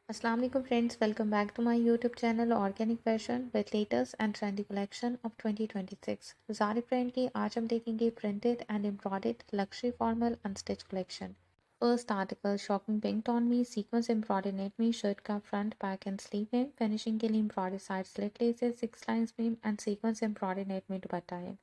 अस्सलाम वालेकुम friends, welcome back to my YouTube channel organic fashion with latest and trendy collection of 2026। Zari brand की आज हम देखेंगे printed and embroidered luxury formal unstitch collection. First article shocking pink tone में sequence embroidered net में shirt का front back and sleeve है। Finishing के लिए embroidered side slit laces 6 lines में एंड सीक्वेंस एम्ब्रॉयडर्ड नेट में दुपट्टा है।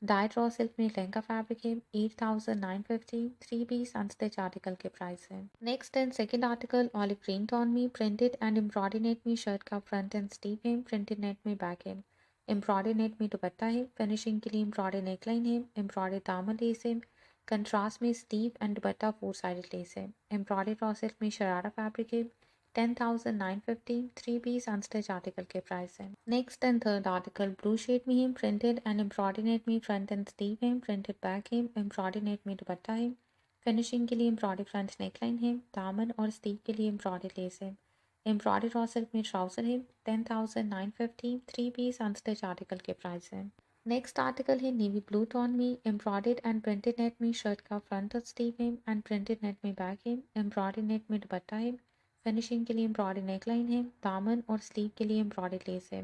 डाइट रॉ सिल्क में लहंगा फैब्रिक है। 8,950 थ्री पीस अनस्टिच आर्टिकल के प्राइस है। Next and second article olive green tone में प्रिंटेड एंड एम्ब्रॉयडरी नेट में शर्ट का फ्रंट एंड स्लीव है। प्रिंटेड नेट में बैक है। एम्ब्रॉयडरी नेट में दुपट्टा है। फिनिशिंग के लिए एम्ब्रॉयडरी नेकलाइन है। एम्ब्रॉयडरी दामन लेस है। कंट्रास्ट में sleeve and dupatta 4 sided less है। एम्ब्रॉयडरी रॉ सिल्क में शरारा फैब्रिक है। 10,950 थ्री पीस अनस्टिच आर्टिकल के प्राइस है। Next and third article blue shade में है। प्रिंटेड एंड एम्ब्रॉयडरी नेट में फ्रंट एंड स्लीव है। प्रिंटेड बैक है। एम्ब्रॉयडरी नेट में दुपट्टा है। फिनिशिंग के लिए एम्ब्रॉयडरी फ्रंट नेकलाइन है। दामन और स्लीव के लिए एम्ब्रॉयडरी लेस है। एम्ब्रॉयडरी रॉ सिल्क में ट्राउजर है। 10,950 थ्री पीस अनस्टिच आर्टिकल के प्राइस है। नेक्स्ट आर्टिकल है नेवी ब्लू टोन में एम्ब्रॉयडर्ड एंड प्रिंटेड नेट में शर्ट का फ्रंट और स्लीव है एंड प्रिंटेड नेट में बैक है। एम्ब्रॉयडरी नेट में दुपट्टा है। फिनिशिंग के लिए एम्ब्रॉयडरी नेकलाइन है। दामन और स्लीव के लिए एम्ब्रॉयडरी लेस है।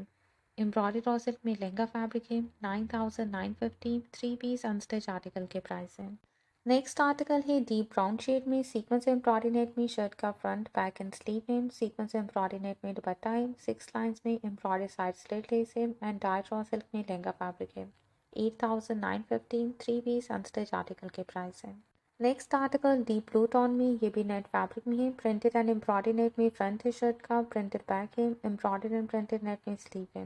एम्ब्रॉयडरी रॉ सिल्क में लहंगा फैब्रिक है। 9,950 थ्री पीस अनस्टिच आर्टिकल के प्राइस है। नेक्स्ट आर्टिकल है डीप ब्राउन शेड में सीक्वेंस एम्ब्रॉयडरी नेट में शर्ट का फ्रंट बैक एंड स्लीव है। सीक्वेंस एम्ब्रॉयडरी नेट में दुपट्टा है। 6 लाइंस में एम्ब्रॉयडरी साइड स्लिट लेस है एंड डाइट रॉ सिल्क में लहंगा फैब्रिक है। 8,950 थ्री पीस अनस्टिच आर्टिकल के प्राइस है। Next article deep blue tone में ये भी नेट फैब्रिक में है। प्रिंटेड एंड एम्ब्रॉयडरी नेट में फ्रंट है शर्ट का। प्रिंटेड बैक है। एम्ब्रॉयडरी एंड प्रिंटेड नेट में स्लीव है।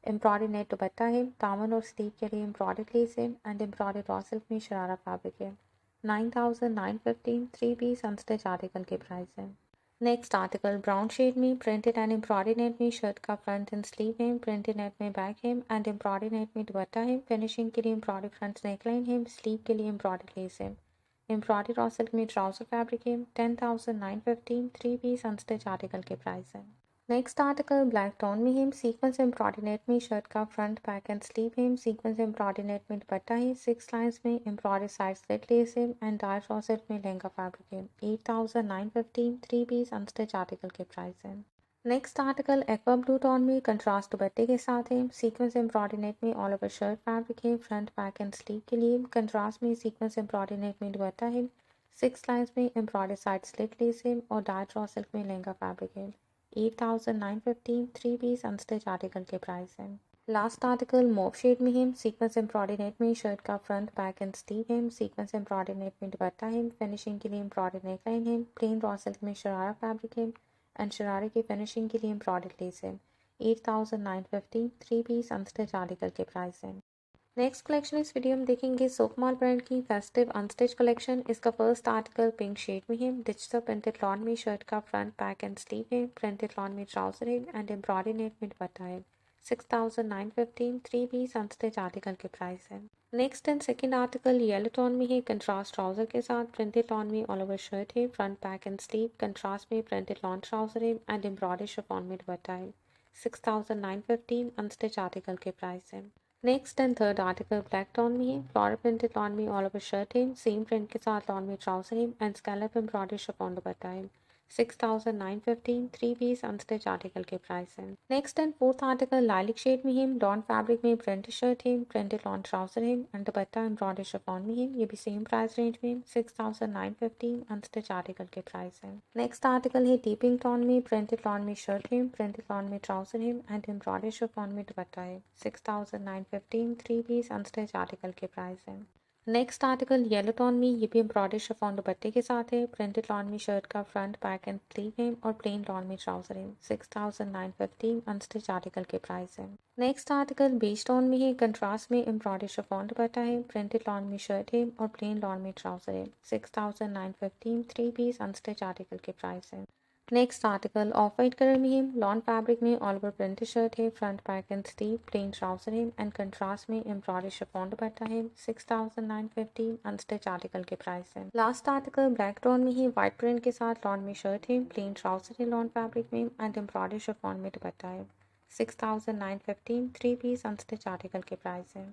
एम्ब्रॉयडरी नेट दुपट्टा है। दामन और स्लीव के लिए एम्ब्रॉयडरी लेस है एंड एम्ब्रॉयडरी रॉ सिल्क में शरारा फैब्रिक है। 9,950 थ्री पीस अनस्टिच आर्टिकल के प्राइस है। नेक्स्ट आर्टिकल ब्राउन शेड में प्रिंटेड एंड एम्ब्रॉयडरी नेट में शर्ट का फ्रंट एंड स्लीव है। प्रिंटेड नेट में बैक है एंड एम्ब्रॉयडरी नेट में दुपट्टा है। फिनिशिंग के लिए एम्ब्रॉयडरी फ्रंट नेकलाइन है। स्लीव के लिए एम्ब्रॉयडरी लेस है। एम्ब्रॉयडरी रॉ सिल्क में ट्राउजर फैब्रिक है। 10,950 थ्री पीस अनस्टिच आर्टिकल के प्राइस है। नेक्स्ट आर्टिकल ब्लैक टोन में है। सीक्वेंस एम्ब्रॉयडरी नेट में शर्ट का फ्रंट बैक एंड स्लीव है। सीक्वेंस एम्ब्रॉयडरी नेट में दुपट्टा है। 6 लाइंस में एम्ब्रॉयडरी साइड स्लिट लेस है एंड डार्क रॉ सिल्क में लहंगा फैब्रिक है। 8,950 थ्री पीस अनस्टिच आर्टिकल के प्राइस है। Next article aqua blue tone में कंट्रास्ट दुपट्टे के साथ है। सीक्वेंस एम्ब्रॉयडरी नेट में ऑल ओवर शर्ट फैब्रिक है। फ्रंट बैक एंड स्लीव के लिए कंट्रास्ट में सीक्वेंस एम्ब्रॉयडरी नेट में दुपट्टा है। 6 लाइंस में एम्ब्रॉयडरी साइड स्लिट लेस है और डार्क रॉ सिल्क में लहंगा फैब्रिक है। 8,950 थ्री पीस अनस्टिच आर्टिकल के प्राइस है। लास्ट आर्टिकल मोव शेड में है। सीक्वेंस एम्ब्रॉयडरी नेट में शर्ट का फ्रंट बैक एंड स्लीव है। सीक्वेंस एम्ब्रॉयडरी नेट में दुपट्टा है। फिनिशिंग के लिए एम्ब्रॉयडरी नेकलाइन है। प्लेन रॉ सिल्क में शरारा फैब्रिक है एंड शरारे की फिनिशिंग के लिए एम्ब्रॉयडरी लेस है। 8,950 थ्री पीस अनस्टिच आर्टिकल के प्राइस है। नेक्स्ट कलेक्शन इस वीडियो में देखेंगे सोकमाल ब्रांड की फेस्टिव अनस्टिच कलेक्शन। इसका फर्स्ट आर्टिकल पिंक शेड में है। डिजिटल प्रिंटेड लॉन में शर्ट का फ्रंट बैक एंड स्लीव है। प्रिंटेड लॉन में ट्राउजर है एंड एम्ब्रॉयडरी नेट में दुपट्टा है। 6,950 थ्री पीस अनस्टिच आर्टिकल के प्राइस है। Next and second article yellow tone में है। कंट्रास्ट ट्राउजर के साथ प्रिंटेड लॉन में ऑल ओवर शर्ट है। Front back and sleeve contrast में प्रिंटेड लॉन ट्राउजर है एंड एम्ब्रॉयडरी शिफॉन में दुपट्टा है। 6,950 अनस्टिच आर्टिकल के प्राइस है। Next and third article black tone में है। फ्लोरल प्रिंटेड लॉन में ऑल ओवर शर्ट है। सेम प्रिंट के साथ लॉन में ट्राउजर है and scallop embroidery chiffon dupatta है। 6,950 थ्री पीस अनस्टिच आर्टिकल के प्राइस है। Next and fourth article lilac shade में है। लॉन फैब्रिक में प्रिंटेड शर्ट है। प्रिंटेड लॉन ट्राउजर है एंड दुपट्टा एम्ब्रॉयडरी शिफॉन में है। ये भी सेम प्राइस रेंज में 6,950 अनस्टिच आर्टिकल के प्राइस है। नेक्स्ट आर्टिकल है डीपिंग टोन में। प्रिंटेड लॉन में शर्ट है। प्रिंटेड लॉन में ट्राउजर है एंड एम्ब्रॉयडरी शिफॉन में दुपट्टा है। 6,915 थ्री पीस अनस्टिच आर्टिकल के प्राइस है। नेक्स्ट आर्टिकल येलो टोन में ये भी एम्ब्रॉयडरी शिफॉन दुपट्टे के साथ है। प्रिंटेड लॉन में शर्ट का फ्रंट बैक एंड स्लीव है और प्लेन लॉन में ट्राउजर है। 6,950 अनस्टिच आर्टिकल के प्राइस है। नेक्स्ट आर्टिकल बेज टोन में है। कंट्रास्ट में एम्ब्रॉयडरी शिफॉन दुपट्टा है। प्रिंटेड लॉन में शर्ट है और प्लेन लॉन में ट्राउजर है। 6,915 थ्री पीस अनस्टिच आर्टिकल के प्राइस है। Next article of white colour में है। लॉन फैब्रिक में ऑल ओवर प्रिंटेड शर्ट है। Front back and sleeve plane trouser है एंड कंट्रास्ट में एम्ब्रॉयडरी शिफॉन दुपट्टा है। 6,950 अनस्टिच आर्टिकल के प्राइस है। लास्ट आर्टिकल ब्लैक टोन में है। व्हाइट प्रिंट के साथ लॉन में शर्ट है। प्लेन ट्राउजर है लॉन फैब्रिक में एंड एम्ब्रॉयडरी शिफॉन में दुपट्टा है। 6,950 थ्री पीस अनस्टिच आर्टिकल के प्राइस है।